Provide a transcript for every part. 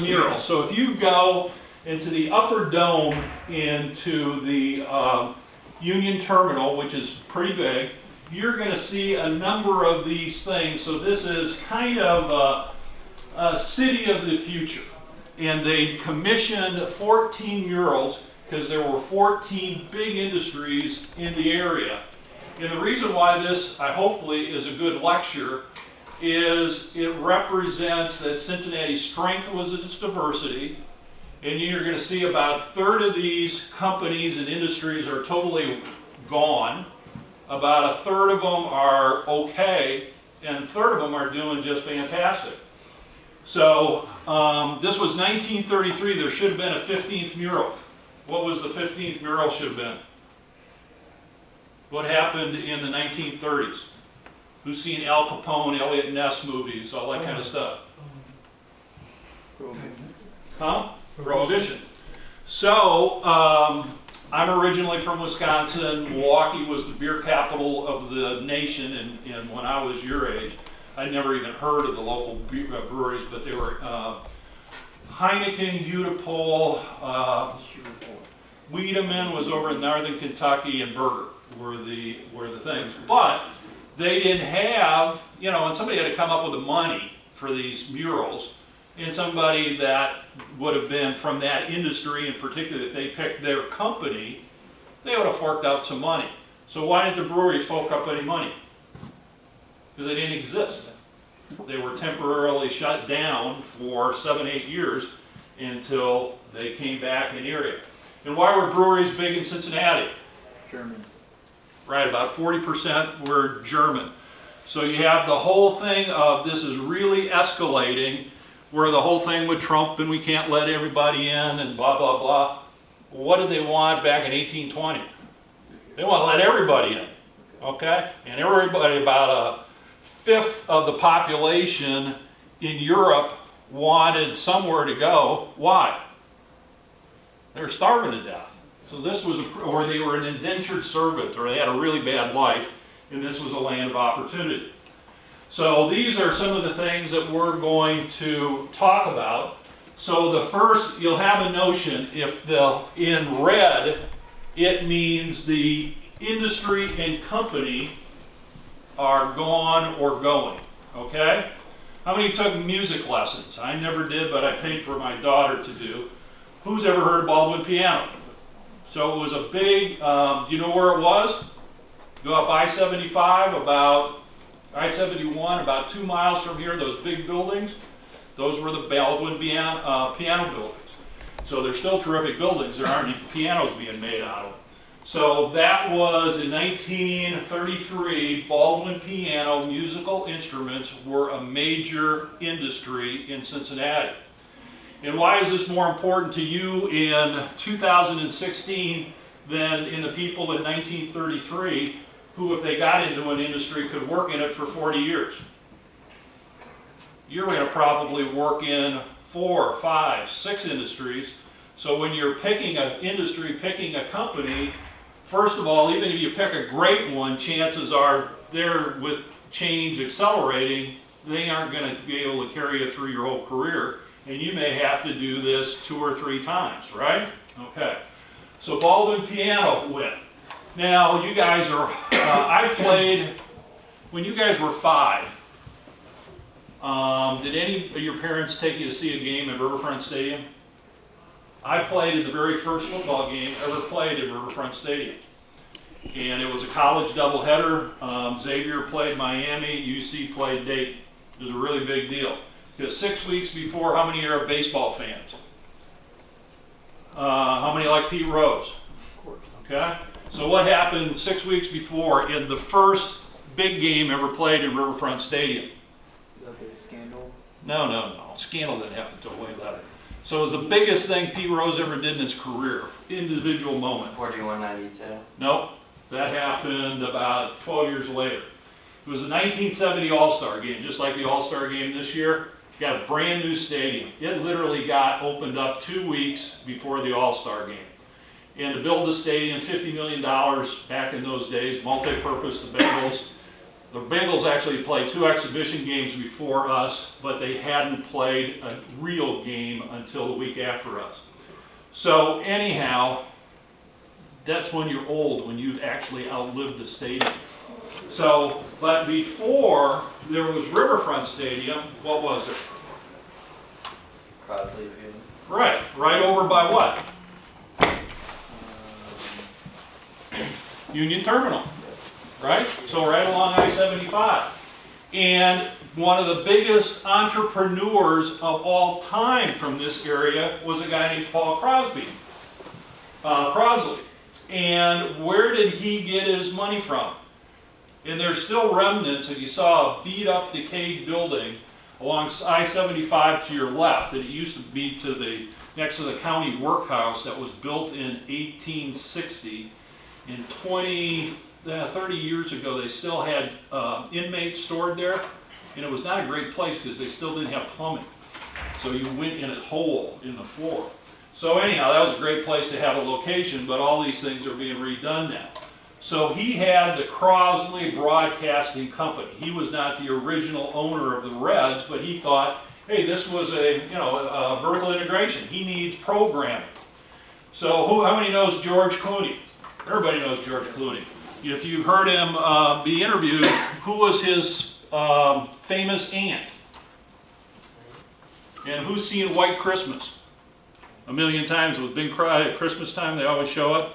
mural. So if you go into the upper dome into the Union Terminal, which is pretty big, you're going to see a number of these things. So this is kind of a city of the future. And they commissioned 14 murals because there were 14 big industries in the area. And the reason why this, hopefully, is a good lecture is it represents that Cincinnati's strength was its diversity. And you're going to see about a third of these companies and industries are totally gone. About a third of them are okay, and a third of them are doing just fantastic. So this was 1933. There should have been a 15th mural. What was the 15th mural should have been? What happened in the 1930s? Who's seen Al Capone, Elliot Ness movies, all that kind of stuff? Huh? Prohibition. So, I'm originally from Wisconsin. Milwaukee was the beer capital of the nation, and when I was your age, I'd never even heard of the local breweries, but they were Heineken, Utapol, Wiedemann was over in northern Kentucky, and Berger were the things. But they didn't have, and somebody had to come up with the money for these murals. And somebody that would have been from that industry in particular, if they picked their company, they would have forked out some money. So why didn't the breweries fork up any money? Because they didn't exist. They were temporarily shut down for 7-8 years until they came back in the area. And why were breweries big in Cincinnati? German. Right, about 40% were German. So you have the whole thing of this is really escalating, where the whole thing with Trump and we can't let everybody in and blah, blah, blah. What did they want back in 1820? They want to let everybody in, okay? And everybody, about a fifth of the population in Europe wanted somewhere to go. Why? They were starving to death. So this was, or they were an indentured servant, or they had a really bad life, and this was a land of opportunity. So these are some of the things that we're going to talk about. So the first, you'll have a notion, if in red, it means the industry and company are gone or going, okay? How many took music lessons? I never did, but I paid for my daughter to do. Who's ever heard of Baldwin Piano? So it was a big, do you know where it was? Go up I-75 about I-71, about 2 miles from here, those big buildings, those were the Baldwin piano buildings. So they're still terrific buildings. There aren't any pianos being made out of them. So that was in 1933, Baldwin piano musical instruments were a major industry in Cincinnati. And why is this more important to you in 2016 than in the people in 1933? Who, if they got into an industry, could work in it for 40 years. You're going to probably work in 4, 5, 6 industries. So when you're picking an industry, picking a company, first of all, even if you pick a great one, chances are they're with change accelerating, they aren't going to be able to carry you through your whole career. And you may have to do this 2 or 3 times, right? Okay. So Baldwin Piano went. Now, you guys are, I played, when you guys were 5, did any of your parents take you to see a game at Riverfront Stadium? I played in the very first football game ever played at Riverfront Stadium. And it was a college doubleheader. Xavier played Miami, UC played Dayton. It was a really big deal. Because 6 weeks before, how many are baseball fans? How many like Pete Rose? Of course. Okay? So what happened 6 weeks before in the first big game ever played in Riverfront Stadium? Is that the scandal? No. Scandal didn't happen until way later. So it was the biggest thing Pete Rose ever did in his career. Individual moment. 4192. Nope. That happened about 12 years later. It was the 1970 All-Star game, just like the All-Star game this year. Got a brand new stadium. It literally got opened up 2 weeks before the All-Star game. And to build the stadium, $50 million back in those days, multi-purpose, the Bengals. The Bengals actually played 2 exhibition games before us, but they hadn't played a real game until the week after us. So anyhow, that's when you're old, when you've actually outlived the stadium. So, but before there was Riverfront Stadium, what was it? Crosley Field. Right over by what? Union Terminal, right? So right along I-75. And one of the biggest entrepreneurs of all time from this area was a guy named Paul Crosley. And where did he get his money from? And there's still remnants. If you saw a beat up, decayed building along I-75 to your left, and it used to be next to the county workhouse that was built in 1860. In 30 years ago, they still had inmates stored there, and it was not a great place because they still didn't have plumbing. So you went in a hole in the floor. So anyhow, that was a great place to have a location, but all these things are being redone now. So he had the Crosley Broadcasting Company. He was not the original owner of the Reds, but he thought, hey, this was a vertical integration. He needs programming. So how many knows George Clooney? Everybody knows George Clooney. If you've heard him be interviewed, who was his famous aunt? And who's seen White Christmas? A million times with Bing Crosby at Christmas time, they always show it.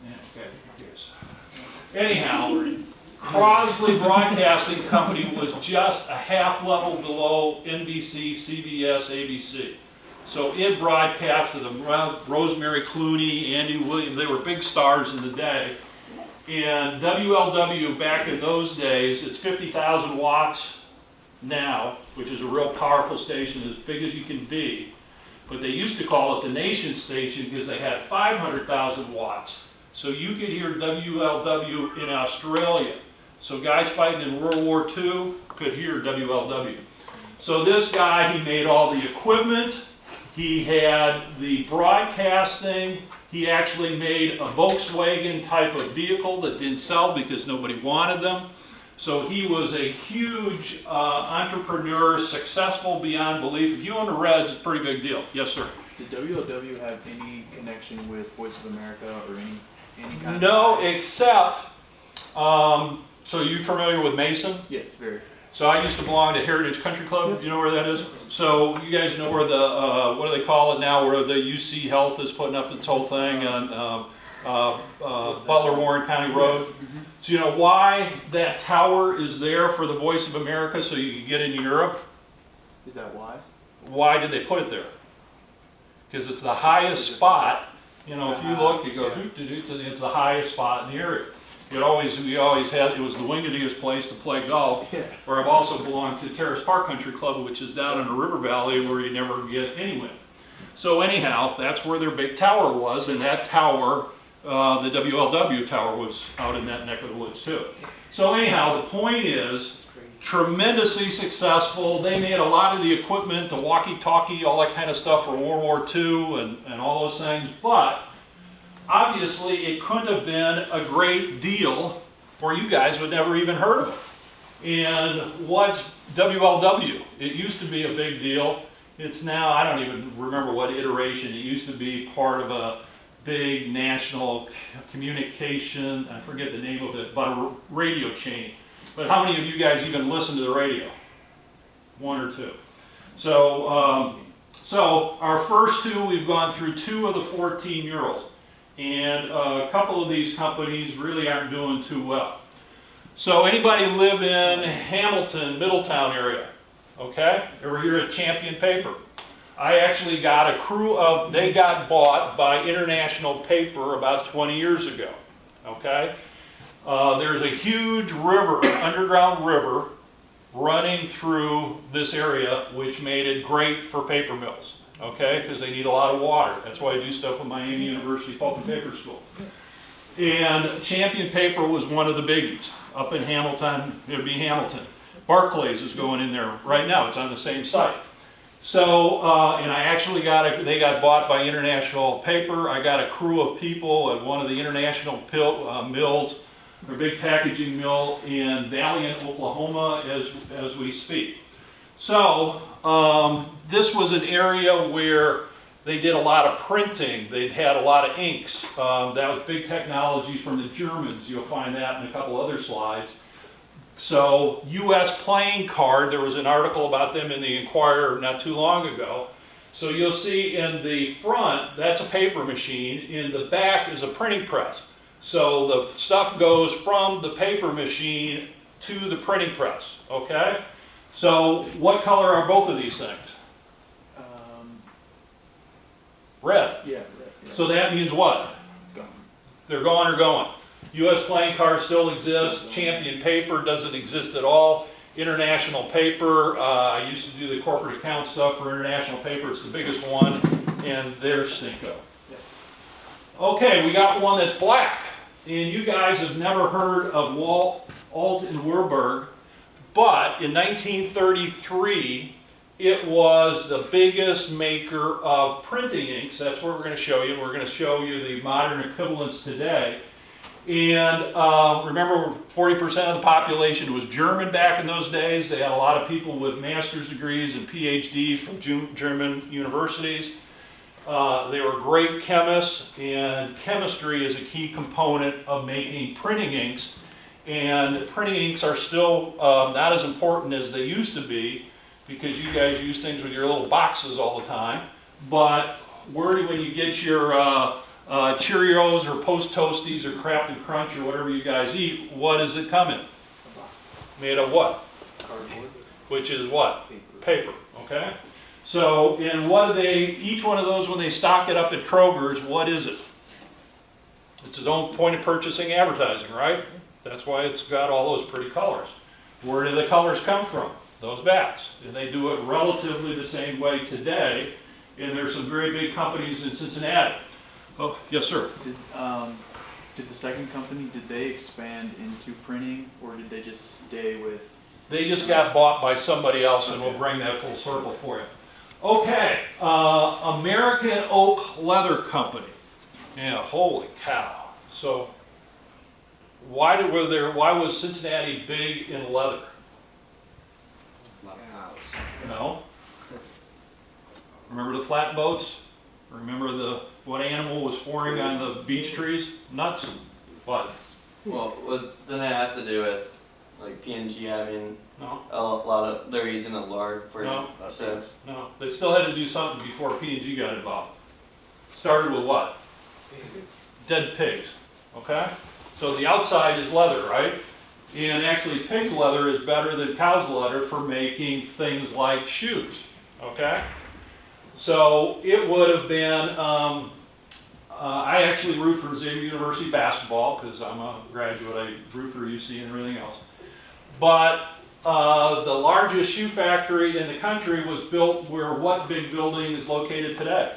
Yeah, okay, yes. Anyhow, Crosley Broadcasting Company was just a half level below NBC, CBS, ABC. So it broadcast to them, Rosemary Clooney, Andy Williams, they were big stars in the day. And WLW back in those days, it's 50,000 watts now, which is a real powerful station, as big as you can be. But they used to call it the nation station because they had 500,000 watts. So you could hear WLW in Australia. So guys fighting in World War II could hear WLW. So this guy, he made all the equipment. He had the broadcasting. He actually made a Volkswagen type of vehicle that didn't sell because nobody wanted them. So he was a huge entrepreneur, successful beyond belief. If you own the Reds, it's a pretty big deal. Yes, sir. Did WLW have any connection with Voice of America or any kind of? No, except, so you familiar with Mason? Yes, very. So I used to belong to Heritage Country Club. You know where that is? So you guys know where the, what do they call it now, where the UC Health is putting up its whole thing on Butler Warren County Road? Yes. Mm-hmm. So you know why that tower is there for the Voice of America so you can get into Europe? Is that why? Why did they put it there? Because it's the highest spot. You know, if you look, you go, it's the highest spot in the area. We always had, it was the wingediest place to play golf. Yeah. Where I've also belonged to Terrace Park Country Club, which is down in the river valley where you never get any wind. So anyhow, that's where their big tower was, and that tower, the WLW tower, was out in that neck of the woods too. So anyhow, the point is, tremendously successful. They made a lot of the equipment, the walkie-talkie, all that kind of stuff for World War II and all those things, but obviously it couldn't have been a great deal or you guys would never even heard of it. And what's WLW? It used to be a big deal. It's now, I don't even remember what iteration. It used to be part of a big national communication, I forget the name of it, but a radio chain. But how many of you guys even listen to the radio? One or two. So, so our first two, we've gone through 2 of the 14 murals. And a couple of these companies really aren't doing too well. So anybody live in Hamilton, Middletown area? Okay? Ever hear of Champion Paper? I actually got a crew of, they got bought by International Paper about 20 years ago. Okay? There's a huge river, underground river, running through this area, which made it great for paper mills. Okay, because they need a lot of water. That's why I do stuff with Miami University Pulp and Paper School. And Champion Paper was one of the biggies. Up in Hamilton, it would be Hamilton. Barclays is going in there right now. It's on the same site. So, and I actually they got bought by International Paper. I got a crew of people at one of the international mills their big packaging mill in Valiant, Oklahoma as we speak. So this was an area where they did a lot of printing. They'd had a lot of inks. That was big technology from the Germans. You'll find that in a couple other slides. So U.S. playing card, there was an article about them in the Inquirer not too long ago. So you'll see in the front, that's a paper machine. In the back is a printing press. So the stuff goes from the paper machine to the printing press, okay? So what color are both of these things? Red. Yeah. So that means what? It's gone. They're gone or going. U.S. playing cards still exists. Champion paper doesn't exist at all. International paper, I used to do the corporate account stuff for International paper. It's the biggest one, and there's Stinko. Okay, we got one that's black, and you guys have never heard of Alton Warburg, but in 1933, it was the biggest maker of printing inks. That's what we're going to show you, and we're going to show you the modern equivalents today. And remember, 40% of the population was German back in those days. They had a lot of people with master's degrees and PhDs from German universities. They were great chemists, and chemistry is a key component of making printing inks. And printing inks are still not as important as they used to be, because you guys use things with your little boxes all the time. But when you get your Cheerios or Post Toasties or Crafted Crunch or whatever you guys eat, what does it come in? Made of what? Cardboard. Which is what? Paper, okay? So, and what do each one of those, when they stock it up at Kroger's, what is it? It's its own point of purchasing advertising, right? That's why it's got all those pretty colors. Where do the colors come from? Those vats. And they do it relatively the same way today. And there's some very big companies in Cincinnati. Oh, yes, sir. Did the second company, did they expand into printing, or did they just stay with? They just got bought by somebody else, and we'll bring that full circle for you. Okay, American Oak Leather Company. Yeah, holy cow. So why was Cincinnati big in leather? You know? Remember the flatboats? Remember what animal was pouring on the beech trees? Nuts. What? Well, didn't it have to do with like P&G having No. a lot of, they're using a lard for sex? No. They still had to do something before P&G got involved. Started with what? Dead pigs. Okay? So the outside is leather, right? And actually pig's leather is better than cow's leather for making things like shoes. Okay? So it would have been, I actually root for Xavier University basketball because I'm a graduate. I root for UC and everything else. But the largest shoe factory in the country was built where what big building is located today?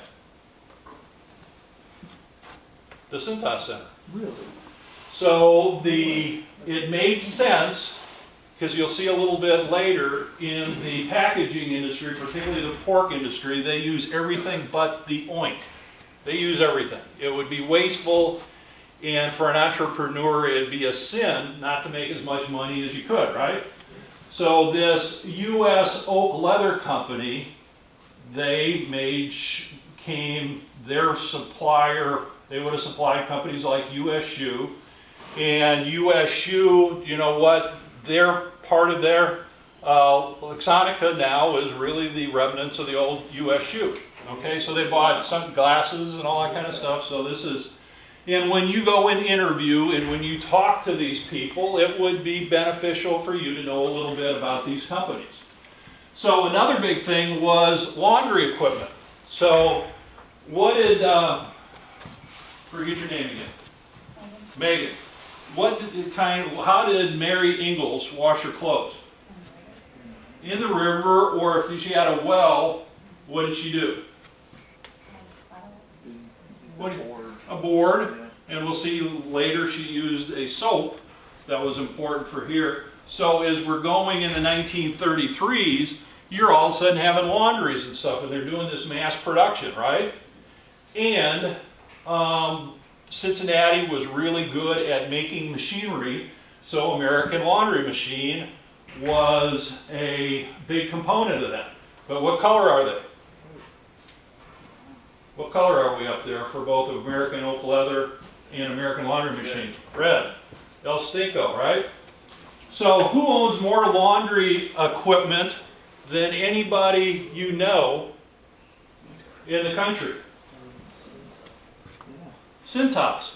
The Cintas Center. Really? So it made sense, because you'll see a little bit later in the packaging industry, particularly the pork industry, they use everything but the oink. They use everything. It would be wasteful, and for an entrepreneur, it'd be a sin not to make as much money as you could, right? So this U.S. Oak Leather Company, they became their supplier. They would have supplied companies like U.S. Shoe, and U.S. Shoe, you know what? Part of their Lexonica now is really the remnants of the old U.S. Shoe. Okay, so they bought some glasses and all that kind of stuff. So this is, and when you go and interview and when you talk to these people, it would be beneficial for you to know a little bit about these companies. So another big thing was laundry equipment. So what did, forget your name again. Megan. How did Mary Ingalls wash her clothes? In the river, or if she had a well, what did she do? A board. Yeah. And we'll see later she used a soap that was important for here. So as we're going in the 1933s, you're all of a sudden having laundries and stuff, and they're doing this mass production, right? And Cincinnati was really good at making machinery, so American Laundry Machine was a big component of that. But what color are they? What color are we up there for both American Oak Leather and American Laundry Machine? Red. El Stinko, right? So who owns more laundry equipment than anybody you know in the country? Cintas.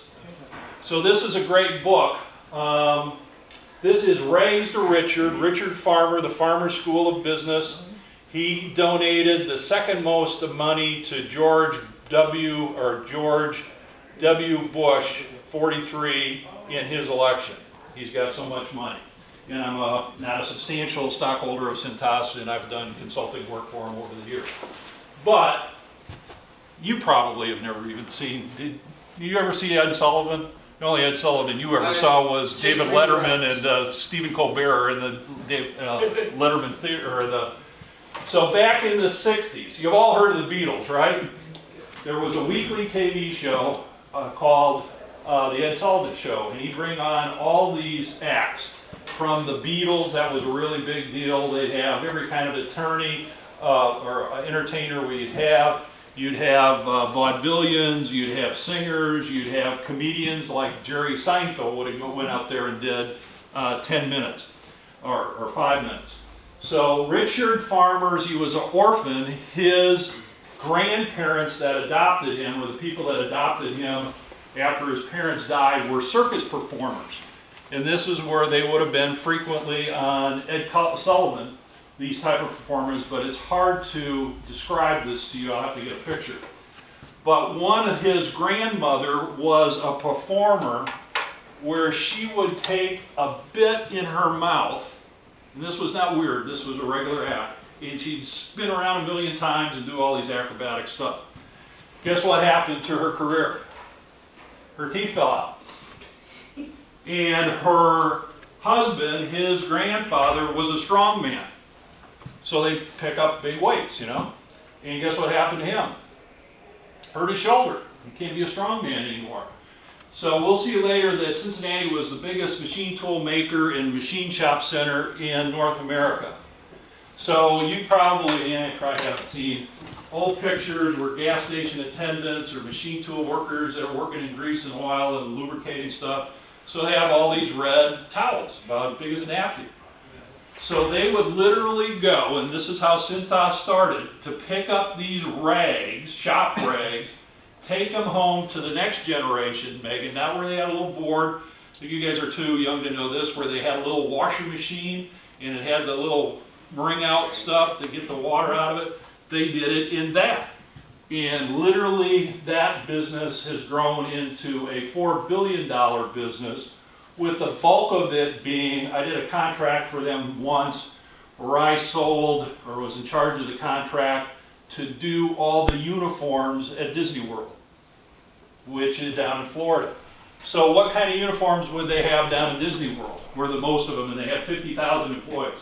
So this is a great book. This is Raised to Richard Farmer, the Farmer School of Business. He donated the second most of money to George W. Bush, 43, in his election. He's got so much money. And I'm not a substantial stockholder of Cintas, and I've done consulting work for him over the years. But you probably have never even seen, did you ever see Ed Sullivan? The only Ed Sullivan you ever saw was David Letterman and Stephen Colbert in the Letterman Theater. So back in the 60s, you've all heard of the Beatles, right? There was a weekly TV show called The Ed Sullivan Show, and he'd bring on all these acts. From the Beatles, that was a really big deal. They'd have every kind of attorney or entertainer we'd have. You'd have vaudevillians, you'd have singers, you'd have comedians like Jerry Seinfeld went out there and did 10 minutes or 5 minutes. So Richard Farmer's, he was an orphan. His grandparents that adopted him, or the people that adopted him after his parents died, were circus performers. And this is where they would have been frequently on Ed Sullivan, these type of performers, but it's hard to describe this to you. I'll have to get a picture. But one of his grandmother was a performer where she would take a bit in her mouth, and this was not weird, this was a regular act, and she'd spin around a million times and do all these acrobatic stuff. Guess what happened to her career? Her teeth fell out. And her husband, his grandfather, was a strong man. So they pick up big weights, you know. And guess what happened to him? Hurt his shoulder. He can't be a strong man anymore. So we'll see later that Cincinnati was the biggest machine tool maker and machine shop center in North America. So you probably haven't seen old pictures where gas station attendants or machine tool workers that are working in grease and oil and lubricating stuff. So they have all these red towels, about as big as a napkin. So they would literally go, and this is how Cintas started, to pick up these rags, shop rags, take them home to the next generation, Megan. Now where they had a little board, you guys are too young to know this, where they had a little washing machine, and it had the little wring out stuff to get the water out of it. They did it in that. And literally that business has grown into a $4 billion business, with the bulk of it being, I did a contract for them once where I sold, or was in charge of the contract, to do all the uniforms at Disney World, which is down in Florida. So what kind of uniforms would they have down in Disney World? Were the most of them, and they had 50,000 employees.